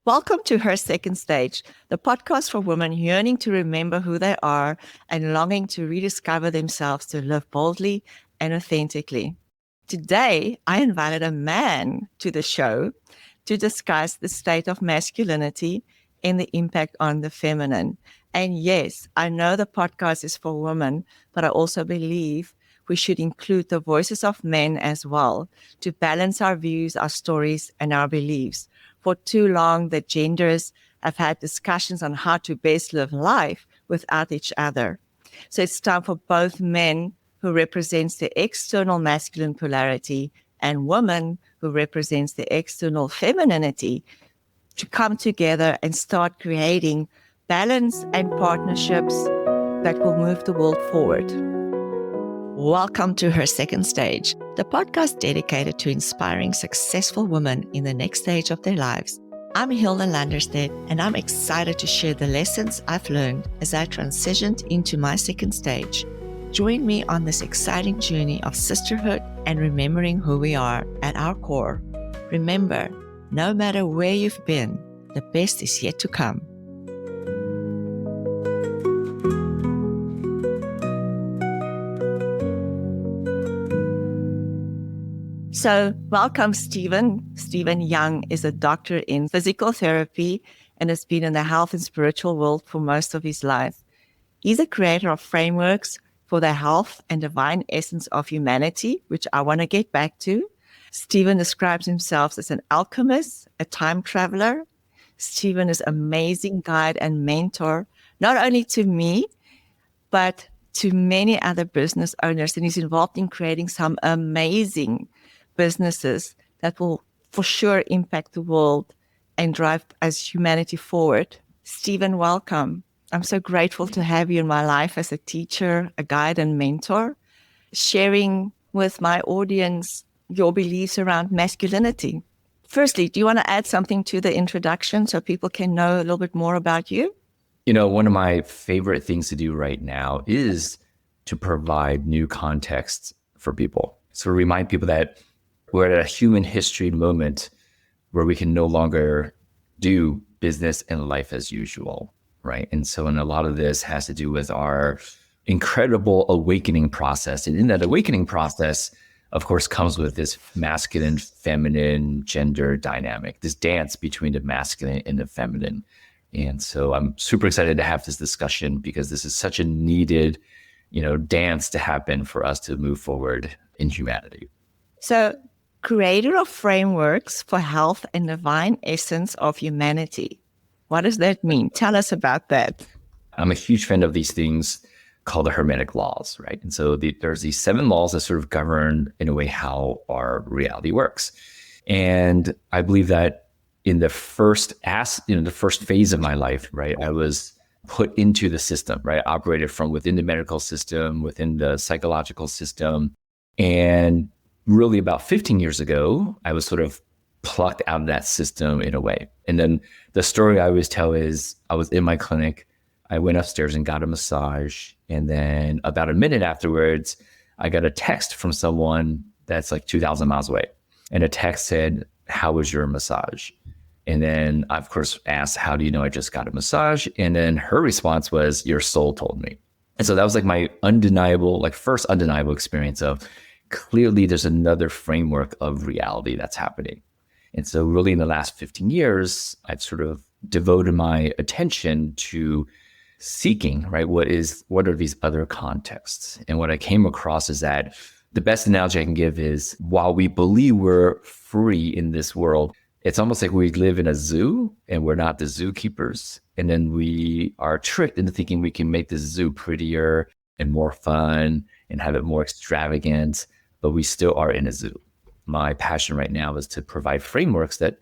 Welcome to Her Second Stage, the podcast for women yearning to remember who they are and longing to rediscover themselves to live boldly and authentically. Today, I invited a man to the show to discuss the state of masculinity and the impact on the feminine. And yes, I know the podcast is for women, but I also believe we should include the voices of men as well to balance our views, our stories, and our beliefs. For too long, the genders have had discussions on how to best live life without each other. So it's time for both men who represents the external masculine polarity and women who represents the external femininity to come together and start creating balance and partnerships that will move the world forward. Welcome to Her Second Stage, the podcast dedicated to inspiring successful women in the next stage of their lives. I'm Hilda Lunderstedt, and I'm excited to share the lessons I've learned as I transitioned into my second stage. Join me on this exciting journey of sisterhood and remembering who we are at our core. Remember, no matter where you've been, the best is yet to come. So welcome, Stephen. Stephen Young is a doctor in physical therapy and has been in the health and spiritual world for most of his life. He's a creator of frameworks for the health and divine essence of humanity, which I want to get back to. Stephen describes himself as an alchemist, a time traveler. Stephen is an amazing guide and mentor, not only to me, but to many other business owners. And he's involved in creating some amazing businesses that will for sure impact the world and drive as humanity forward. Stephen, welcome. I'm so grateful to have you in my life as a teacher, a guide, and mentor, sharing with my audience your beliefs around masculinity. Firstly, do you want to add something to the introduction so people can know a little bit more about you? You know, one of my favorite things to do right now is to provide new contexts for people. So remind people that we're at a human history moment where we can no longer do business and life as usual, right? And so, a lot of this has to do with our incredible awakening process. And in that awakening process, of course, comes with this masculine, feminine, gender dynamic, this dance between the masculine and the feminine. And so I'm super excited to have this discussion because this is such a needed, dance to happen for us to move forward in humanity. So, creator of frameworks for health and divine essence of humanity. What does that mean? Tell us about that. I'm a huge fan of these things called the Hermetic laws, right? And so there's these 7 laws that sort of govern, in a way, how our reality works. And I believe that in the first phase of my life, right, I was put into the system, right, operated from within the medical system, within the psychological system. And really about 15 years ago, I was sort of plucked out of that system in a way. And then the story I always tell is I was in my clinic. I went upstairs and got a massage. And then about a minute afterwards, I got a text from someone that's like 2,000 miles away. And a text said, "How was your massage?" And then I, of course, asked, "How do you know I just got a massage?" And then her response was, "Your soul told me." And so that was like my first undeniable experience of clearly there's another framework of reality that's happening. And so really in the last 15 years, I've sort of devoted my attention to seeking, right, what are these other contexts? And what I came across is that the best analogy I can give is while we believe we're free in this world, it's almost like we live in a zoo and we're not the zookeepers. And then we are tricked into thinking we can make the zoo prettier and more fun and have it more extravagant, but we still are in a zoo. My passion right now is to provide frameworks that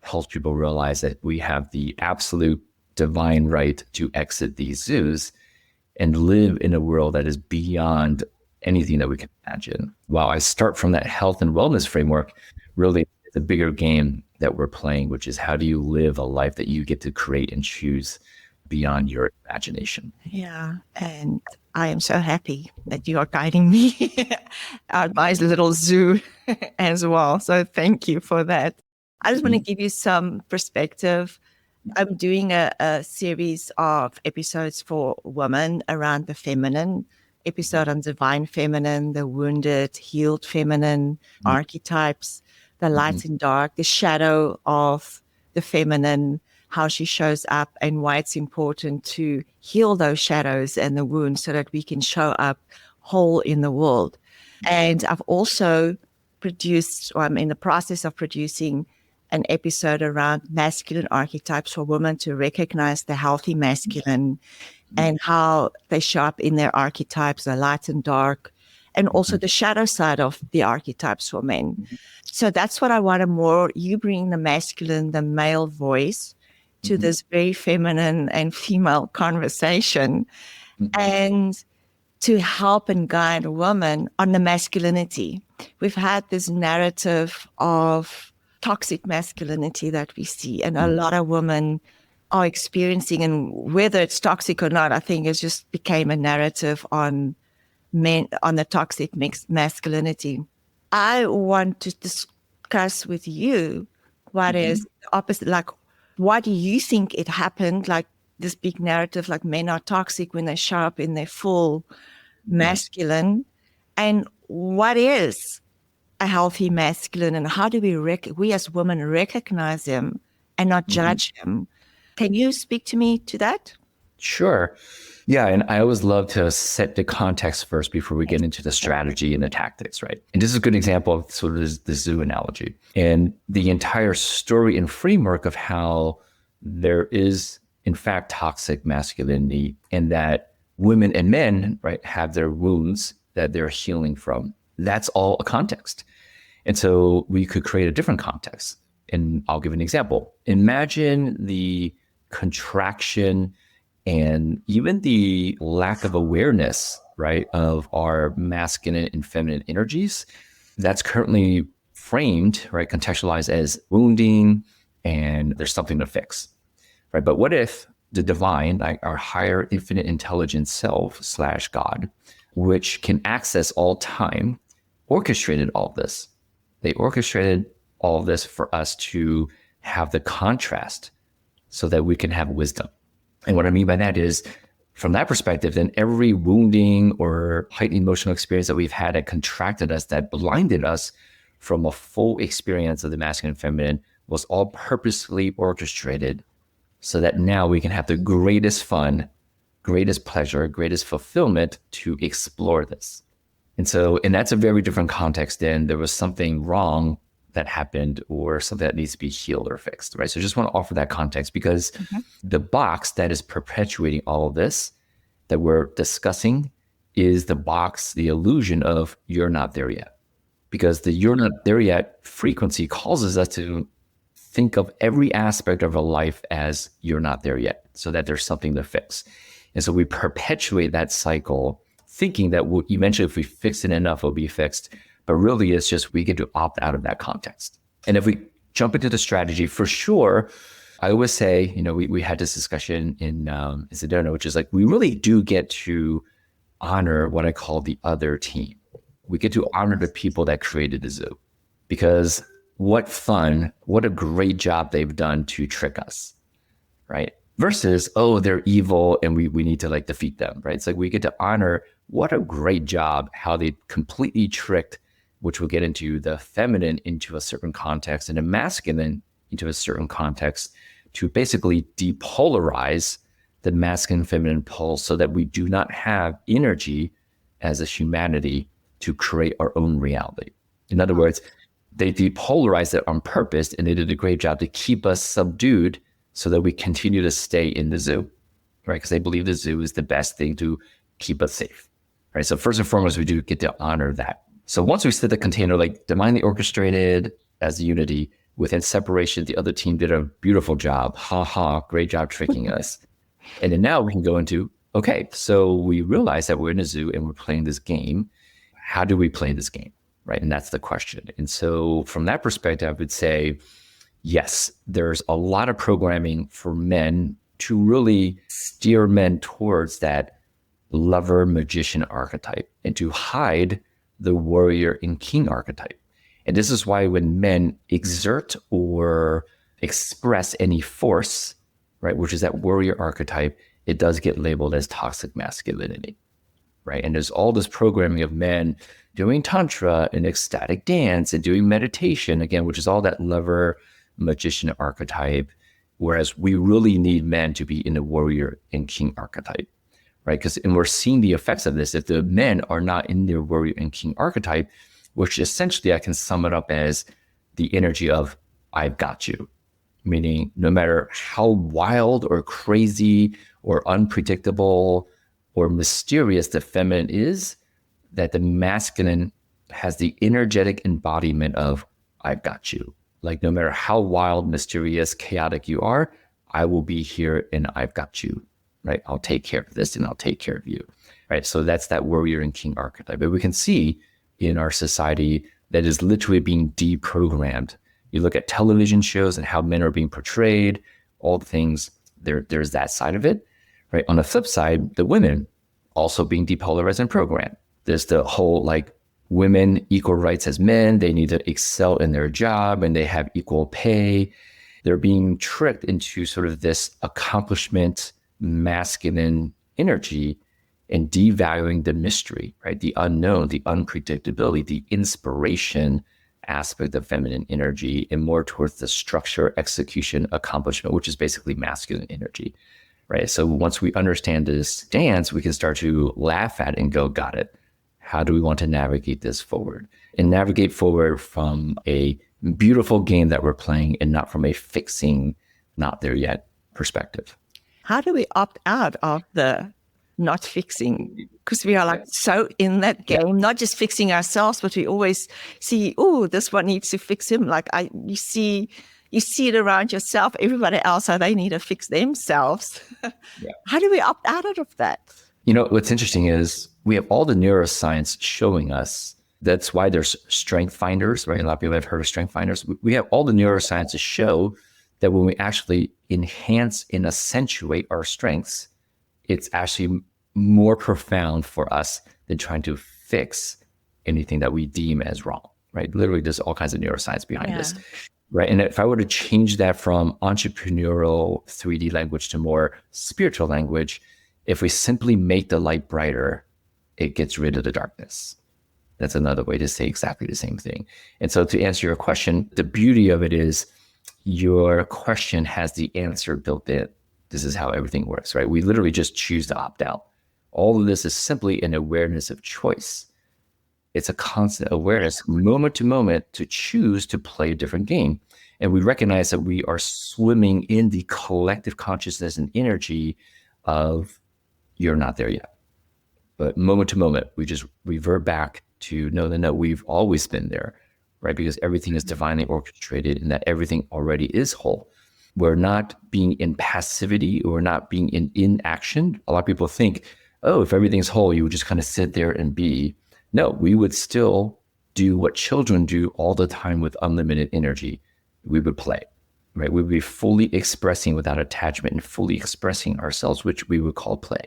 help people realize that we have the absolute divine right to exit these zoos and live in a world that is beyond anything that we can imagine. While I start from that health and wellness framework, really the bigger game that we're playing, which is how do you live a life that you get to create and choose beyond your imagination. Yeah, and I am so happy that you are guiding me out my little zoo as well. So thank you for that. I just want to give you some perspective I'm doing a series of episodes for women around the feminine, episode on divine feminine, the wounded, healed feminine, archetypes, the light and dark, the shadow of the feminine, how she shows up, and why it's important to heal those shadows and the wounds so that we can show up whole in the world. And I've also produced, or I'm in the process of producing, an episode around masculine archetypes for women to recognize the healthy masculine and how they show up in their archetypes, the light and dark, and also the shadow side of the archetypes for men. So that's what I wanted more. You bring the masculine, the male voice to this very feminine and female conversation, and to help and guide a woman on the masculinity. We've had this narrative of toxic masculinity that we see, and a lot of women are experiencing, and whether it's toxic or not, I think it just became a narrative on men, on the toxic mixed masculinity. I want to discuss with you what is the opposite, like, why do you think it happened? Like this big narrative, like men are toxic when they show up in their full masculine, and what is a healthy masculine, and how do we as women recognize him and not judge him? Can you speak to me to that? Sure. Yeah. And I always love to set the context first before we get into the strategy and the tactics, right? And this is a good example of sort of the zoo analogy and the entire story and framework of how there is, in fact, toxic masculinity, and that women and men, right, have their wounds that they're healing from. That's all a context. And so we could create a different context. And I'll give an example. Imagine the contraction and even the lack of awareness, right, of our masculine and feminine energies. That's currently framed, right, contextualized as wounding, and there's something to fix, right? But what if the divine, like our higher infinite intelligence self / God, which can access all time, orchestrated all this? They orchestrated all of this for us to have the contrast so that we can have wisdom. And what I mean by that is, from that perspective, then every wounding or heightened emotional experience that we've had that contracted us, that blinded us from a full experience of the masculine and feminine, was all purposely orchestrated so that now we can have the greatest fun, greatest pleasure, greatest fulfillment to explore this. And that's a very different context than there was something wrong that happened or something that needs to be healed or fixed, right? So I just want to offer that context because the box that is perpetuating all of this that we're discussing is the box, the illusion of you're not there yet. Because the you're not there yet frequency causes us to think of every aspect of our life as you're not there yet, so that there's something to fix. And so we perpetuate that cycle thinking that eventually if we fix it enough, it'll be fixed. But really, it's just we get to opt out of that context. And if we jump into the strategy, for sure, I always say, we had this discussion in Sedona, which is like, we really do get to honor what I call the other team. We get to honor the people that created the zoo, because what fun, what a great job they've done to trick us, right? Versus, oh, they're evil and we need to like defeat them, right? It's like we get to honor what a great job, how they completely tricked, which we'll get into, the feminine into a certain context and the masculine into a certain context to basically depolarize the masculine feminine pole so that we do not have energy as a humanity to create our own reality. In other words, they depolarized it on purpose, and they did a great job to keep us subdued so that we continue to stay in the zoo, right? Because they believe the zoo is the best thing to keep us safe, right? So first and foremost, we do get to honor that. So once we set the container, like divinely orchestrated as unity, within separation, the other team did a beautiful job. Ha ha, great job tricking us. And then now we can go into, okay, so we realize that we're in a zoo and we're playing this game. How do we play this game, right? And that's the question. And so from that perspective, I would say, yes, there's a lot of programming for men to really steer men towards that lover magician archetype and to hide the warrior and king archetype. And this is why when men exert or express any force right, which is that warrior archetype, it does get labeled as toxic masculinity, right? And there's all this programming of men doing tantra and ecstatic dance and doing meditation, again, which is all that lover magician archetype, whereas we really need men to be in the warrior and king archetype, right? And we're seeing the effects of this. If the men are not in their warrior and king archetype, which essentially I can sum it up as the energy of I've got you, meaning no matter how wild or crazy or unpredictable or mysterious the feminine is, that the masculine has the energetic embodiment of I've got you. Like no matter how wild, mysterious, chaotic you are, I will be here and I've got you, right? I'll take care of this and I'll take care of you, right? So that's that warrior and king archetype. But we can see in our society that is literally being deprogrammed. You look at television shows and how men are being portrayed, all the things, there's that side of it, right? On the flip side, the women also being depolarized and programmed. There's the whole like women equal rights as men, they need to excel in their job and they have equal pay. They're being tricked into sort of this accomplishment, masculine energy and devaluing the mystery, right? The unknown, the unpredictability, the inspiration aspect of feminine energy and more towards the structure, execution, accomplishment, which is basically masculine energy, right? So once we understand this dance, we can start to laugh at it and go, got it. How do we want to navigate this forward? And navigate forward from a beautiful game that we're playing and not from a fixing, not there yet perspective. How do we opt out of the not fixing? Because we are like so in that game, not just fixing ourselves, but we always see, oh, this one needs to fix him. Like you see it around yourself, everybody else, how they need to fix themselves. How do we opt out of that? You know, what's interesting is we have all the neuroscience showing us. That's why there's strength finders, right? A lot of people have heard of strength finders. We have all the neuroscience to show that when we actually enhance and accentuate our strengths, it's actually more profound for us than trying to fix anything that we deem as wrong, right? Literally, there's all kinds of neuroscience behind this, right? And if I were to change that from entrepreneurial 3D language to more spiritual language, if we simply make the light brighter, it gets rid of the darkness. That's another way to say exactly the same thing. And so to answer your question, the beauty of it is your question has the answer built in. This is how everything works, right? We literally just choose to opt out. All of this is simply an awareness of choice. It's a constant awareness, moment to moment, to choose to play a different game. And we recognize that we are swimming in the collective consciousness and energy of you're not there yet. But moment to moment, we just revert back to no, we've always been there, right? Because everything is divinely orchestrated and that everything already is whole. We're not being in passivity or not being in inaction. A lot of people think, oh, if everything's whole, you would just kind of sit there and be. No, we would still do what children do all the time with unlimited energy. We would play, right? We would be fully expressing without attachment and fully expressing ourselves, which we would call play.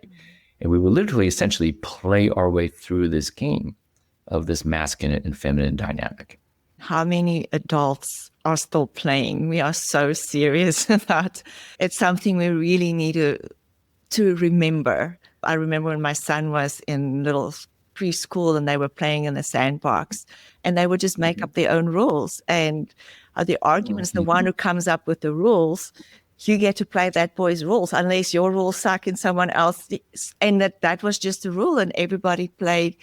And we would literally essentially play our way through this game of this masculine and feminine dynamic. How many adults are still playing? We are so serious about it's something we really need to remember. I remember when my son was in little preschool and they were playing in the sandbox and they would just make up their own rules. And the argument is the one who comes up with the rules, you get to play that boy's rules unless your rules suck and someone else. And that was just the rule and everybody played.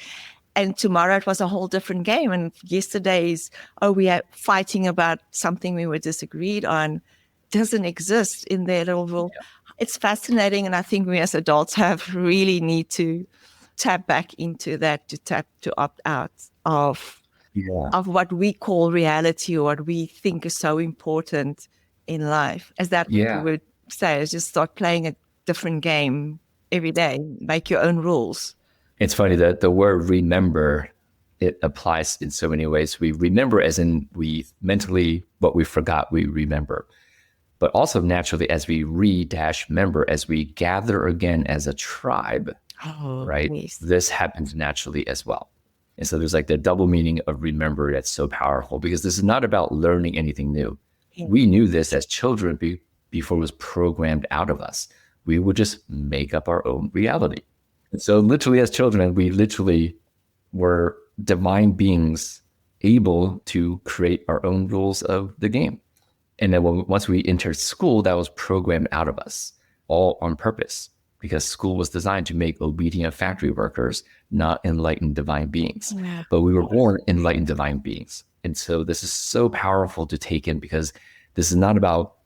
And tomorrow it was a whole different game. And yesterday's, we are fighting about something we were disagreed on, doesn't exist in their little rule. Yeah. It's fascinating. And I think we as adults really need to tap back into that, to opt out of what we call reality or what we think is so important in life. As that what you would say, is just start playing a different game every day, make your own rules. It's funny that the word remember, it applies in so many ways. We remember as in we mentally, what we forgot, we remember. But also naturally as we remember, as we gather again as a tribe, right? Nice. This happens naturally as well. And so there's like the double meaning of remember that's so powerful because this is not about learning anything new. Yeah. We knew this as children before it was programmed out of us. We would just make up our own reality. And so literally as children, we literally were divine beings able to create our own rules of the game. And then once we entered school, that was programmed out of us, all on purpose, because school was designed to make obedient factory workers, not enlightened divine beings. Yeah. But we were born enlightened divine beings. And so this is so powerful to take in, because this is not about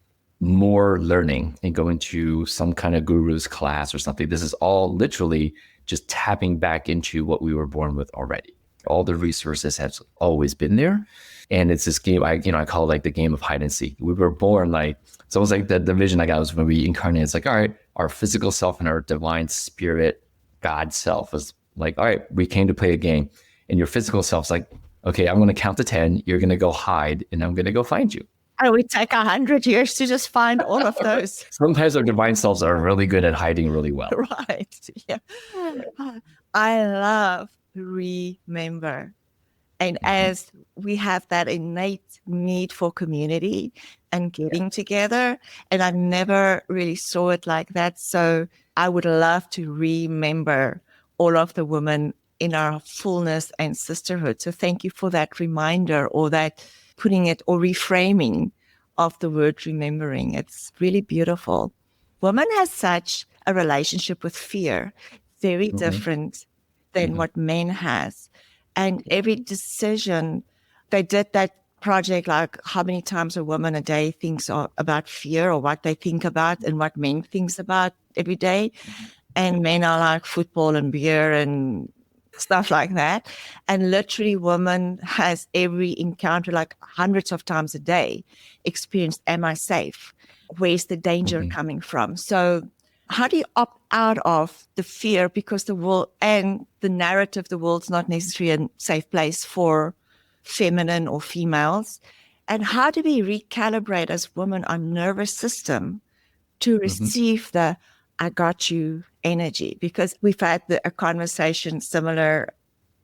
more learning and going to some kind of guru's class or something. This is all literally just tapping back into what we were born with already. All the resources have always been there. And it's this game, I call it like the game of hide and seek. We were born like, it's almost like the vision I got was when we incarnated. It's like, all right, our physical self and our divine spirit, God self was like, all right, we came to play a game. And your physical self's like, okay, I'm going to count to 10. You're going to go hide and I'm going to go find you. And we take 100 years to just find all of those. Sometimes our divine selves are really good at hiding really well. Right. Yeah. I love remember. And as we have that innate need for community and getting together, and I never really saw it like that. So I would love to remember all of the women in our fullness and sisterhood. So thank you for that reminder, or that putting it or reframing of the word remembering. It's really beautiful. Woman has such a relationship with fear, very different than what men has. And every decision, they did that project, like how many times a woman a day thinks about fear, or what they think about and what men thinks about every day. And men are like football and beer and stuff like that. And literally woman has every encounter, like hundreds of times a day, experienced, am I safe? Where's the danger coming from? So how do you opt out of the fear? Because the world and the narrative, the world's not necessarily a safe place for feminine or females. And how do we recalibrate as women our nervous system to receive the I got you energy? Because we've had a conversation similar,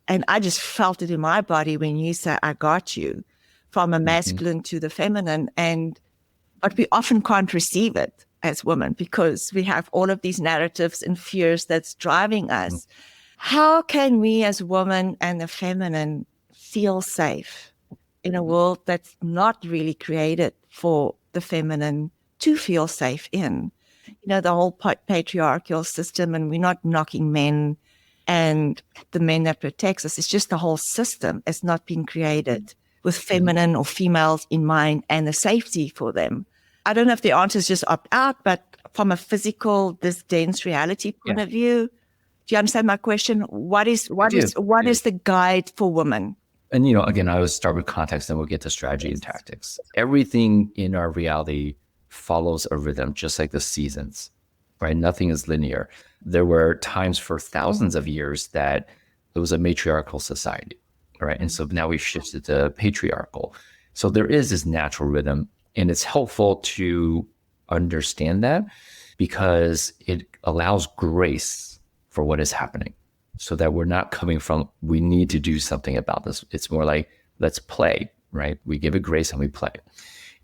and I just felt it in my body when you say I got you, from a masculine to the feminine. But we often can't receive it as women because we have all of these narratives and fears that's driving us. How can we as women and the feminine feel safe in a world that's not really created for the feminine to feel safe in? The whole patriarchal system, and we're not knocking men and the men that protects us. It's just the whole system has not been created with feminine or females in mind and the safety for them. I don't know if the answer is just opt out, but from a physical, this dense reality point of view, do you understand my question? What is the guide for women? And, again, I would start with context, then we'll get to strategy and tactics. Everything in our reality follows a rhythm, just like the seasons, right? Nothing is linear. There were times for thousands of years that it was a matriarchal society, right? And so now we've shifted to patriarchal. So there is this natural rhythm. And it's helpful to understand that because it allows grace for what is happening, so that we're not coming from, we need to do something about this. It's more like, let's play, right? We give it grace and we play.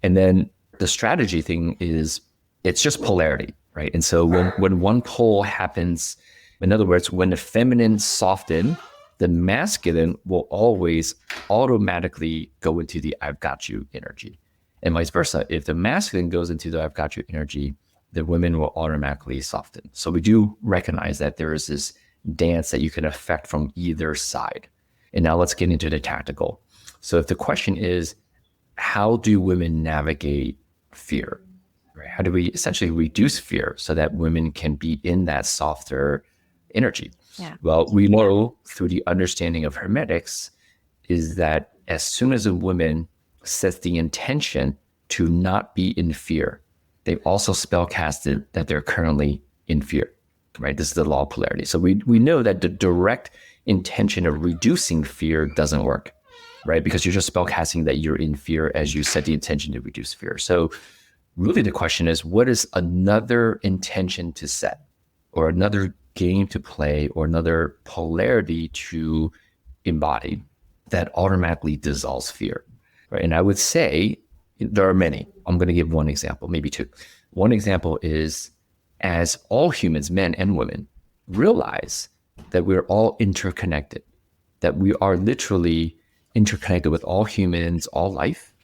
And then the strategy thing is, it's just polarity, right? And so when one pole happens, in other words, when the feminine soften, the masculine will always automatically go into the I've got you energy. And vice versa. If the masculine goes into the I've got you energy, the women will automatically soften. So we do recognize that there is this dance that you can affect from either side. And now let's get into the tactical. So if the question is, how do women navigate fear? Right? How do we essentially reduce fear so that women can be in that softer energy? Yeah. Well, we know through the understanding of hermetics is that as soon as a woman sets the intention to not be in fear, they've also spellcasted that they're currently in fear, right? This is the law of polarity. So we know that the direct intention of reducing fear doesn't work, right? Because you're just spellcasting that you're in fear as you set the intention to reduce fear. So really the question is, what is another intention to set, or another game to play, or another polarity to embody that automatically dissolves fear? Right. And I would say there are many. I'm going to give one example, maybe two. One example is as all humans, men and women, realize that we're all interconnected, that we are literally interconnected with all humans, all life,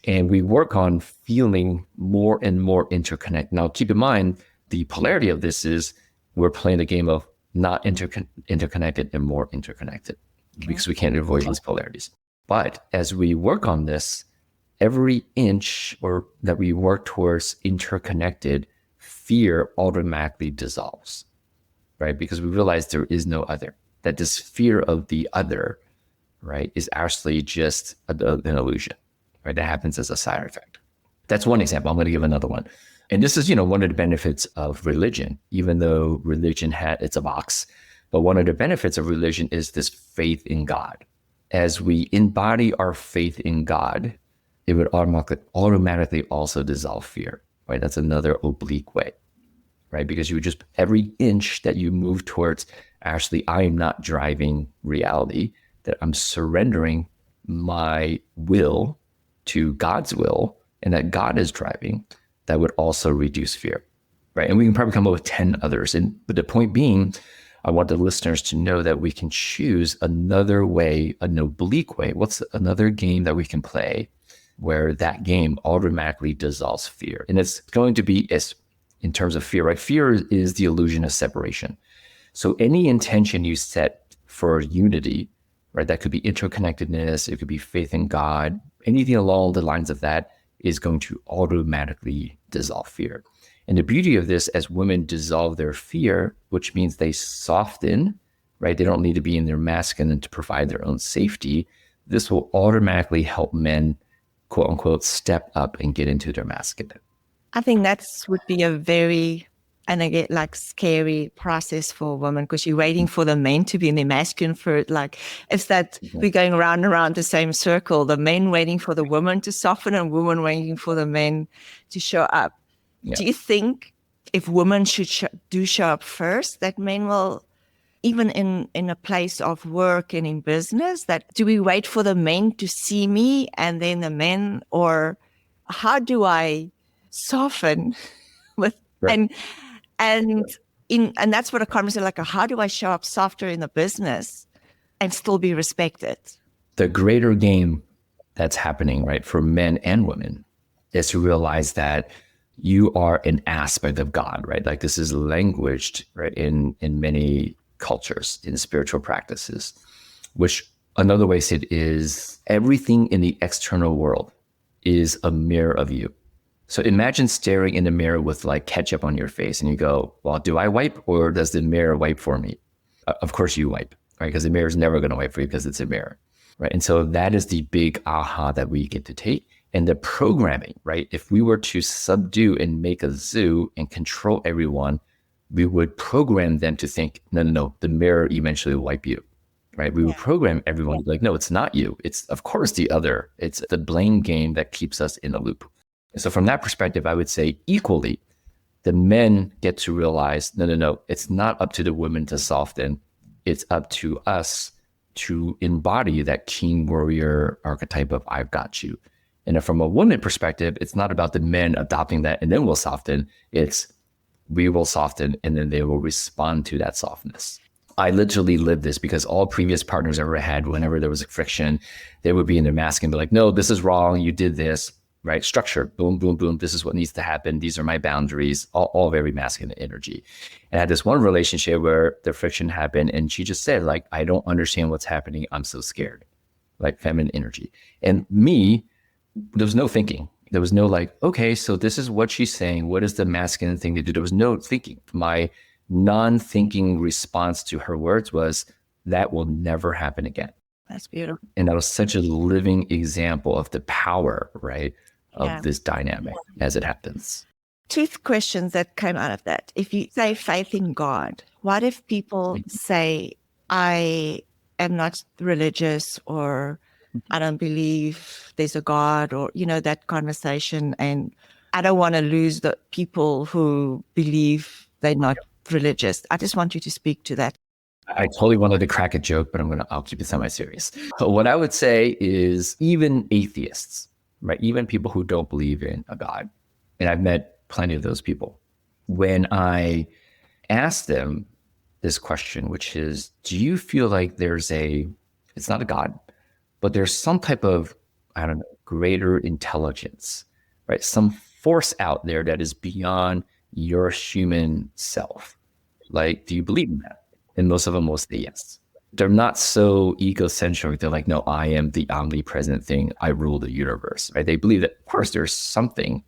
and we work on feeling more and more interconnected. Now, keep in mind, the polarity of this is we're playing the game of not interconnected and more interconnected, because we can't avoid these polarities. But as we work on this, every inch or that we work towards interconnected, fear automatically dissolves, right? Because we realize there is no other, that this fear of the other, right, is actually just an illusion, right? That happens as a side effect. That's one example. I'm going to give another one. And this is, one of the benefits of religion, even though religion it's a box, but one of the benefits of religion is this faith in God. As we embody our faith in God, it would automatically also dissolve fear, right? That's another oblique way, right? Because you would just, every inch that you move towards, actually, I am not driving reality, that I'm surrendering my will to God's will, and that God is driving, that would also reduce fear, right? And we can probably come up with 10 others. But the point being, I want the listeners to know that we can choose another way, an oblique way. What's another game that we can play where that game automatically dissolves fear? And it's going to be, in terms of fear, right? Fear is the illusion of separation. So any intention you set for unity, right? That could be interconnectedness, it could be faith in God, anything along the lines of that is going to automatically dissolve fear. And the beauty of this, as women dissolve their fear, which means they soften, right? They don't need to be in their masculine to provide their own safety. This will automatically help men, quote unquote, step up and get into their masculine. I think that's would be a very, and again, like scary process for a woman, because you're waiting for the men to be in their masculine for it. Like it's that we're going around and around the same circle, the men waiting for the woman to soften and women waiting for the men to show up. Yeah. Do you think if women should show up first, that men will, even in a place of work and in business, that do we wait for the men to see me and then the men, or how do I soften with, right. And that's what a conversation like, how do I show up softer in the business and still be respected? The greater game that's happening, right, for men and women is to realize that you are an aspect of God, right? Like this is languaged, right, in many cultures, in spiritual practices, which another way said is everything in the external world is a mirror of you. So imagine staring in the mirror with like ketchup on your face and you go, well, do I wipe or does the mirror wipe for me? Of course you wipe, right? Because the mirror is never going to wipe for you because it's a mirror, right? And so that is the big aha that we get to take. And the programming, right? If we were to subdue and make a zoo and control everyone, we would program them to think, no, the mirror eventually will wipe you, right? We would program everyone to be like, no, it's not you. It's of course the other. It's the blame game that keeps us in a loop. And so from that perspective, I would say equally, the men get to realize, no, it's not up to the women to soften. It's up to us to embody that king warrior archetype of I've got you. And from a woman perspective, it's not about the men adopting that and then we'll soften. It's we will soften and then they will respond to that softness. I literally lived this because all previous partners I ever had, whenever there was a friction, they would be in their mask and be like, no, this is wrong. You did this, right? Structure, boom, boom, boom. This is what needs to happen. These are my boundaries, all very masculine energy. And I had this one relationship where the friction happened and she just said like, I don't understand what's happening. I'm so scared, like feminine energy. And me, there was no thinking. There was no like, okay, so this is what she's saying. What is the masculine thing to do? There was no thinking. My non-thinking response to her words was, that will never happen again. That's beautiful. And that was such a living example of the power, right, of this dynamic as it happens. Two questions that came out of that. If you say faith in God, what if people say, I am not religious, or I don't believe there's a God, or, that conversation. And I don't want to lose the people who believe they're not religious. I just want you to speak to that. I totally wanted to crack a joke, but I'll keep it semi-serious. What I would say is even atheists, right? Even people who don't believe in a God. And I've met plenty of those people. When I ask them this question, which is, do you feel like it's not a God, but there's some type of, I don't know, greater intelligence, right? Some force out there that is beyond your human self. Like, do you believe in that? And most of them will say yes. They're not so egocentric. They're like, no, I am the omnipresent thing. I rule the universe, right? They believe that, of course, there's something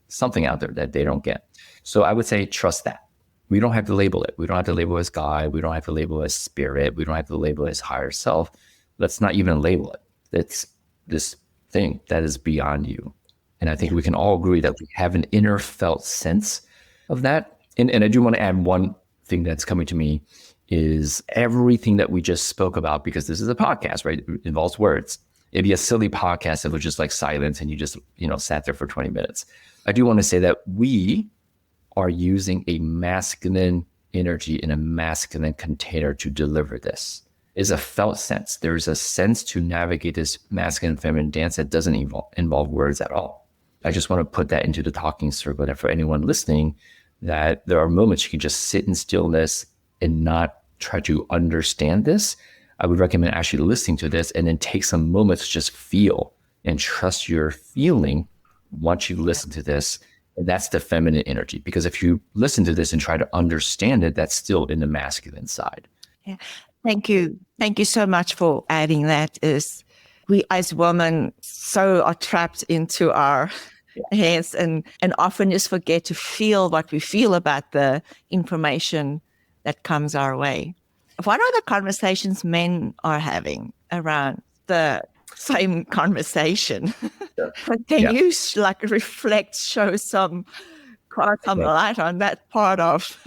out there that they don't get. So I would say, trust that. We don't have to label it. We don't have to label it as God. We don't have to label it as spirit. We don't have to label it as higher self. Let's not even label it. It's this thing that is beyond you. And I think we can all agree that we have an inner felt sense of that. And I do want to add one thing that's coming to me is everything that we just spoke about, because this is a podcast, right? It involves words. It'd be a silly podcast if it was just like silence and you just, sat there for 20 minutes. I do want to say that we are using a masculine energy in a masculine container to deliver this. Is a felt sense. There's a sense to navigate this masculine feminine dance that doesn't involve words at all. I just want to put that into the talking circle that for anyone listening, that there are moments you can just sit in stillness and not try to understand this. I would recommend actually listening to this and then take some moments to just feel and trust your feeling once you listen to this. And that's the feminine energy. Because if you listen to this and try to understand it, that's still in the masculine side. Yeah. Thank you. Thank you so much for adding that. Is we as women so are trapped into our heads and often just forget to feel what we feel about the information that comes our way. What are the conversations men are having around the same conversation? Can you show some light on that part of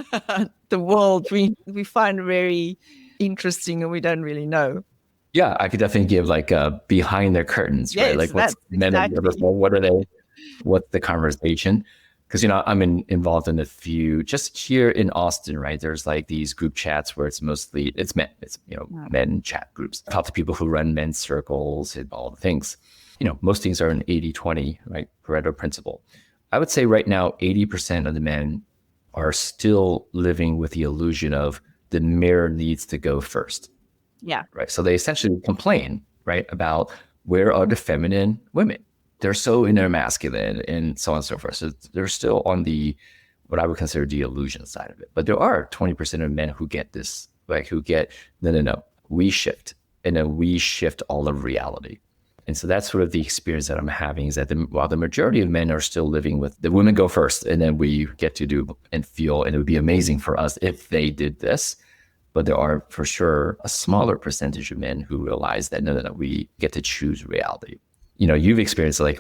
the world we find very interesting and we don't really know? Yeah, I could definitely give like behind the curtains, right? Like what's men and what are they? What's the conversation? Because I'm involved in a few just here in Austin, right? There's like these group chats where it's men. It's men chat groups. Talk to people who run men's circles and all the things. Most things are an 80-20, right? Pareto principle. I would say right now 80% of the men are still living with the illusion of the mirror needs to go first. Yeah. Right. So they essentially complain, right, about where are the feminine women? They're so in their masculine and so on and so forth. So they're still on what I would consider the illusion side of it. But there are 20% of men who get this, like who get, no, we shift. And then we shift all of reality. And so that's sort of the experience that I'm having is that while the majority of men are still living with the women go first and then we get to do and feel, and it would be amazing for us if they did this. But there are for sure a smaller percentage of men who realize that no, we get to choose reality. You've experienced like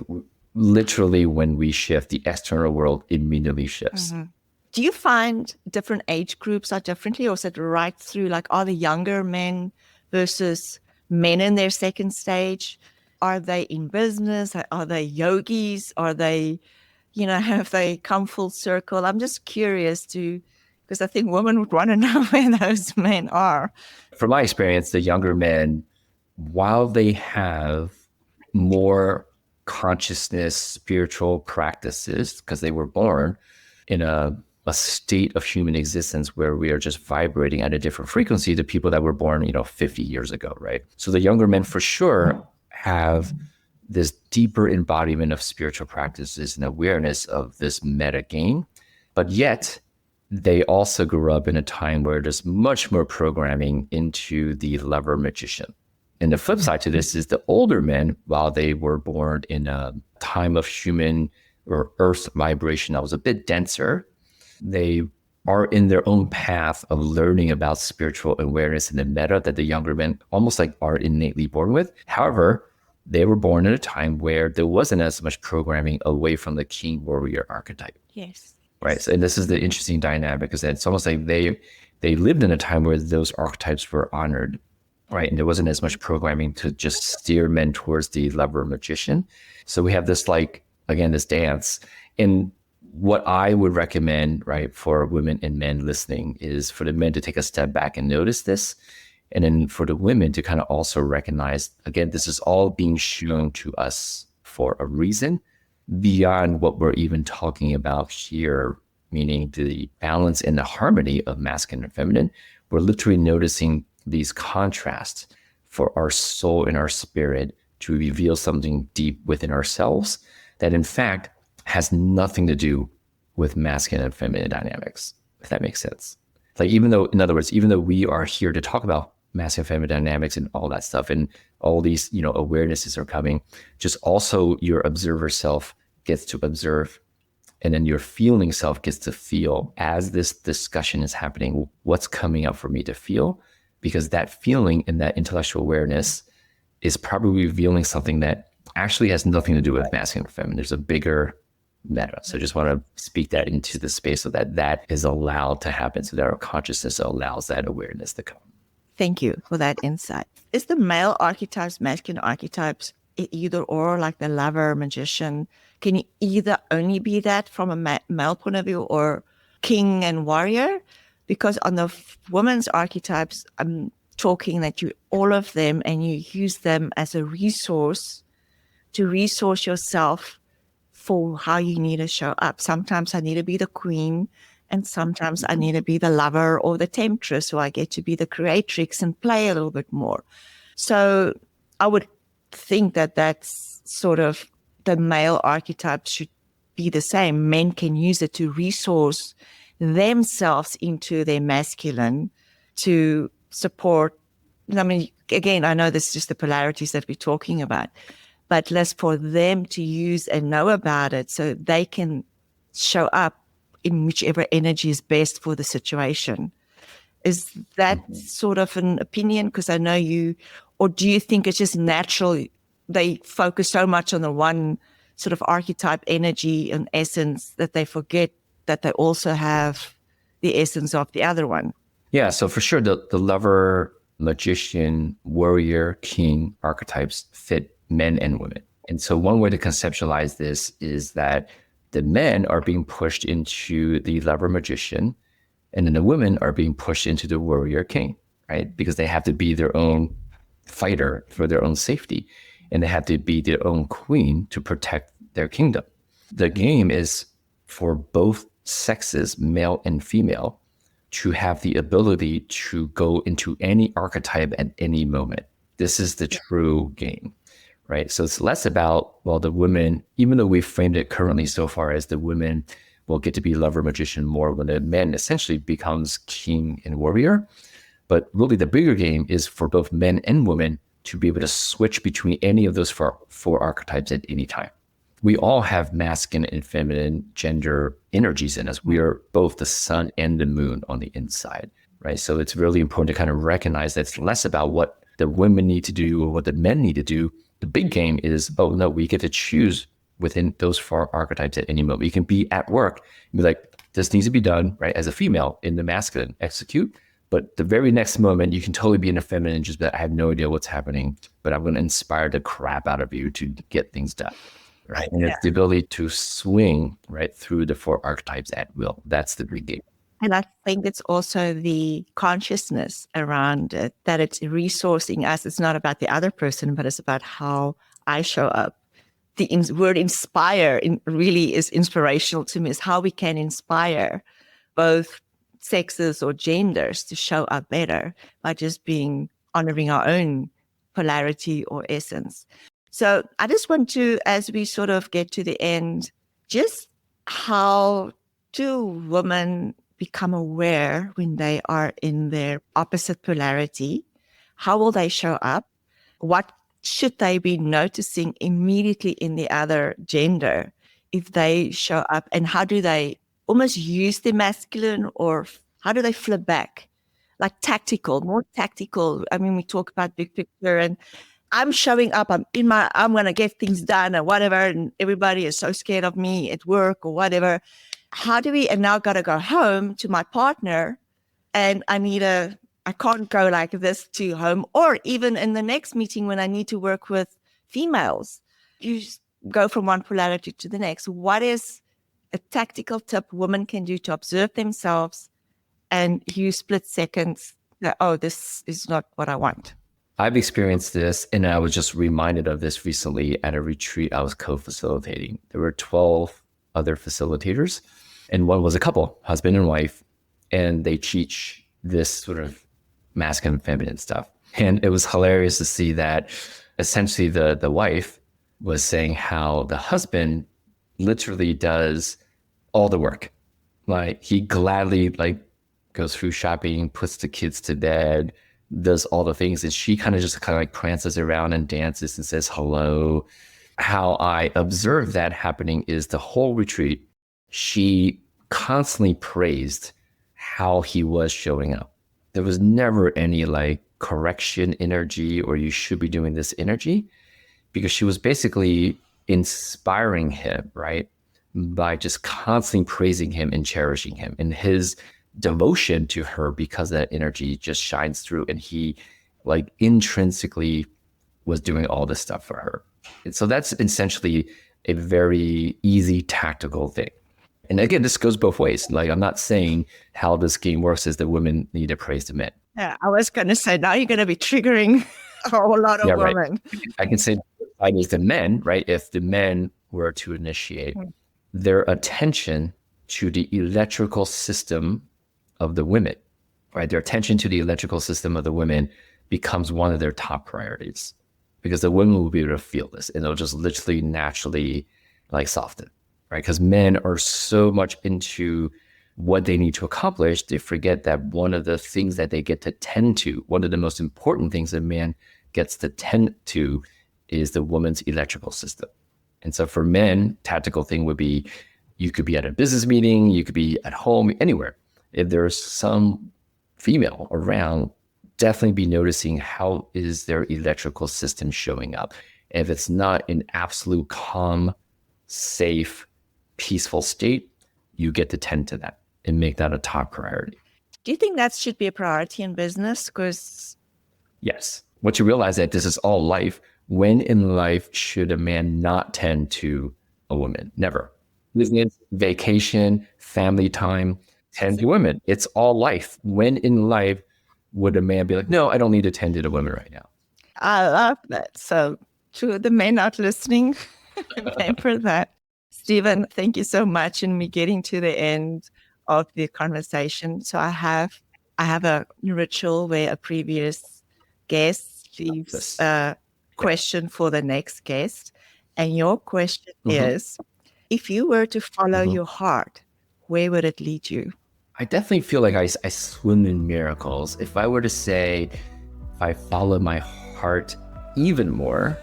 literally when we shift, the external world immediately shifts. Mm-hmm. Do you find different age groups are differently, or is it right through, like, are the younger men versus men in their second stage? Are they in business? Are they yogis? Are they, have they come full circle? I'm just curious because I think women would want to know where those men are. From my experience, the younger men, while they have more consciousness, spiritual practices, because they were born in a state of human existence where we are just vibrating at a different frequency to people that were born, 50 years ago, right? So the younger men for sure have this deeper embodiment of spiritual practices and awareness of this meta game, but yet they also grew up in a time where there's much more programming into the lever magician. And the flip side to this is the older men, while they were born in a time of human or earth vibration that was a bit denser, they are in their own path of learning about spiritual awareness and the meta that the younger men almost like are innately born with. However, they were born at a time where there wasn't as much programming away from the king warrior archetype. Yes. Right. So, and this is the interesting dynamic, because it's almost like they lived in a time where those archetypes were honored. Right. And there wasn't as much programming to just steer men towards the lever magician. So we have this, like, again, this dance. And what I would recommend, right, for women and men listening is for the men to take a step back and notice this. And then for the women to kind of also recognize, again, this is all being shown to us for a reason. beyond what we're even talking about here, meaning the balance and the harmony of masculine and feminine, we're literally noticing these contrasts for our soul and our spirit to reveal something deep within ourselves that in fact has nothing to do with masculine and feminine dynamics, if that makes sense. Like, even though, in other words, even though we are here to talk about masculine and feminine dynamics and all that stuff, and all these, awarenesses are coming, just also your observer self gets to observe, and then your feeling self gets to feel as this discussion is happening, what's coming up for me to feel, because that feeling and that intellectual awareness is probably revealing something that actually has nothing to do with masculine or feminine. There's a bigger meta. So I just want to speak that into the space so that that is allowed to happen, so that our consciousness allows that awareness to come. Thank you for that insight. Is the male archetypes, masculine archetypes, either or, like the lover, magician? Can you either only be that from a male point of view, or king and warrior? Because on the woman's archetypes, I'm talking that you all of them, and you use them as a resource to resource yourself for how you need to show up. Sometimes I need to be the queen, and sometimes I need to be the lover or the temptress, so I get to be the creatrix and play a little bit more. So I would think that that's sort of the male archetype should be the same. Men can use it to resource themselves into their masculine to support. I mean, again, I know this is just the polarities that we're talking about, but less for them to use and know about it so they can show up in whichever energy is best for the situation. Is that sort of an opinion? Because I know you, or do you think it's just natural they focus so much on the one sort of archetype energy and essence that they forget that they also have the essence of the other one? Yeah, so for sure, the lover, magician, warrior, king archetypes fit men and women. And so one way to conceptualize this is that the men are being pushed into the lover, magician, and then the women are being pushed into the warrior, king, right? Because they have to be their own fighter for their own safety, and they have to be their own queen to protect their kingdom. The game is for both sexes, male and female, to have the ability to go into any archetype at any moment. This is the true game, right? So it's less about, well, the women, even though we've framed it currently so far as the women will get to be lover, magician more, when the men essentially becomes king and warrior. But really the bigger game is for both men and women to be able to switch between any of those four archetypes at any time. We all have masculine and feminine gender energies in us. We are both the sun and the moon on the inside, right? So it's really important to kind of recognize that it's less about what the women need to do or what the men need to do. The big game is, oh no, we get to choose within those four archetypes at any moment. You can be at work and be like, this needs to be done, right? As a female in the masculine, execute. But the very next moment, you can totally be in the feminine and just be like, I have no idea what's happening, but I'm going to inspire the crap out of you to get things done, right? And it's the ability to swing right through the four archetypes at will. That's the big game. And I think it's also the consciousness around it, that it's resourcing us. It's not about the other person, but it's about how I show up. The word inspire really is inspirational to me, is how we can inspire both sexes or genders to show up better by just honoring our own polarity or essence. So I just want to, as we sort of get to the end, just how do women become aware when they are in their opposite polarity? How will they show up? What should they be noticing immediately in the other gender if they show up? And how do they almost use the masculine, or how do they flip back? Like more tactical. I mean, we talk about big picture, and I'm showing up, I'm going to get things done or whatever. And everybody is so scared of me at work or whatever. And now got to go home to my partner, and I can't go like this to home, or even in the next meeting when I need to work with females, you go from one polarity to the next. What is a tactical tip women can do to observe themselves and use split seconds that, oh, this is not what I want? I've experienced this, and I was just reminded of this recently at a retreat I was co-facilitating. There were 12 other facilitators, and one was a couple, husband and wife, and they teach this sort of masculine and feminine stuff. And it was hilarious to see that essentially the wife was saying how the husband literally does all the work. Like he gladly goes through shopping, puts the kids to bed, does all the things, and she kind of prances around and dances and says hello. How I observed that happening is the whole retreat, she constantly praised how he was showing up. There was never any correction energy or you should be doing this energy, because she was basically inspiring him, right? By just constantly praising him and cherishing him. And his devotion to her, because that energy just shines through, and he intrinsically was doing all this stuff for her. And so that's essentially a very easy tactical thing. And again, this goes both ways. I'm not saying how this game works is that women need to praise the men. Yeah, I was going to say, now you're going to be triggering a whole lot of women. Right. I can say is the men, right? If the men were to initiate, their attention to the electrical system of the women, right? Their attention to the electrical system of the women becomes one of their top priorities, because the women will be able to feel this, and it'll just literally naturally soften, right? Because men are so much into what they need to accomplish, they forget that one of the things that they get to tend to, one of the most important things a man gets to tend to, is the woman's electrical system. And so for men, tactical thing would be, you could be at a business meeting, you could be at home, anywhere. If there's some female around, definitely be noticing how is their electrical system showing up. And if it's not an absolute calm, safe, peaceful state, you get to tend to that and make that a top priority. Do you think that should be a priority in business? Because yes, once you realize that this is all life, when in life should a man not tend to a woman? Never. Business, vacation, family time, tend to women. It's all life. When in life would a man be like, no, I don't need to tend to the women right now? I love that. So to the men not listening, remember that. Stephen, thank you so much. And we're getting to the end of the conversation. So I have a ritual where a previous guest leaves a question for the next guest. And your question is, if you were to follow your heart, where would it lead you? I definitely feel like I swim in miracles. If I were to say, if I follow my heart even more,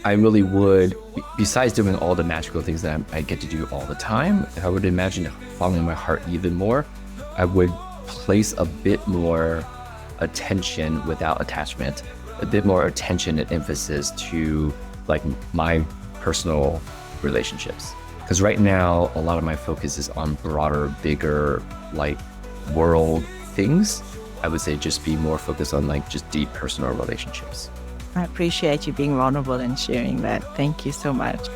I really would, besides doing all the magical things that I get to do all the time, I would imagine following my heart even more, I would place a bit more attention without attachment, a bit more attention and emphasis to my personal relationships. Because right now, a lot of my focus is on broader, bigger, world things. I would say just be more focused on just deep personal relationships. I appreciate you being vulnerable and sharing that. Thank you so much.